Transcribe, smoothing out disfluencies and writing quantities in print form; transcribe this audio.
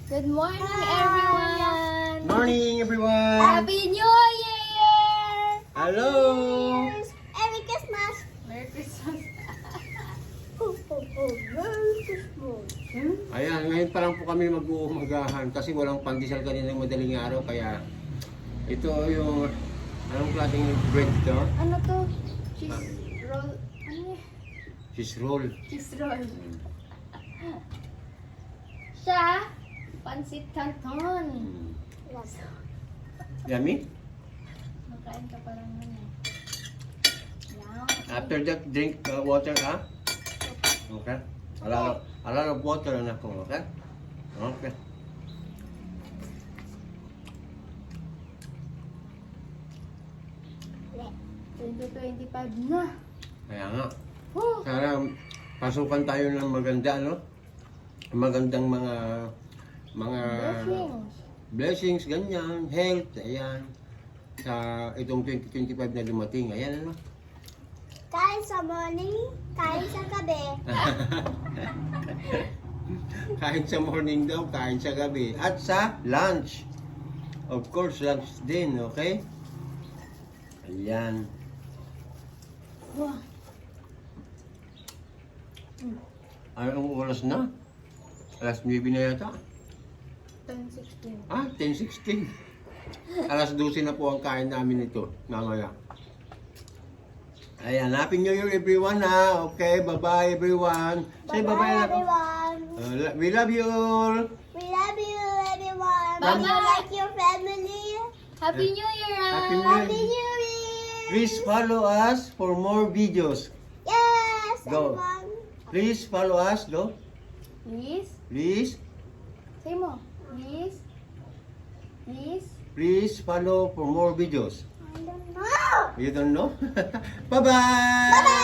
Good morning, everyone! Morning, everyone! Happy New Year! Hello! Merry Christmas! Merry Christmas! Merry Christmas! Ayan, ngayon pa lang po kami mag-uumagahan kasi walang pandesal kaninang madaling araw kaya ito yung anong klaseng bread ito? Ano to? Cheese roll? Ano eh? Cheese roll. Cheese roll. Siya, Pansit Canton. Yummy? Makain ka pa lang nun eh. Yan. After that, drink water, ha? Okay? A lot of water na ako, okay? Okay. 2025 na. Kaya nga. Woo! Sana pasukan tayo ng maganda, no? Magandang mga Blessings. blessings, ganyan, health, ayan. Sa itong 2025 na dumating, ayan ano. Kain sa morning, kain sa gabi. Kain sa morning daw, kain sa gabi. At sa lunch. Of course, lunch din, okay? Ayan. Wow. Anong oras na? Alas 9 na yata. 10-16. Ah, 10:16. Alas 12 na po ang kain namin ito, mamaya. Ayan, Happy New Year everyone ha. Okay, bye-bye everyone. Say bye-bye. Bye-bye, na po. everyone. We love you all. We love you, everyone. Bye-bye. Do you like your family? Happy New Year! Happy New Happy Year. New Year! Please follow us for more videos. Yes, Go. everyone. Please follow us, no? Please? Please, Say mo. Please? Please? please follow for more videos. I don't know. You don't know? Bye-bye. Bye-bye.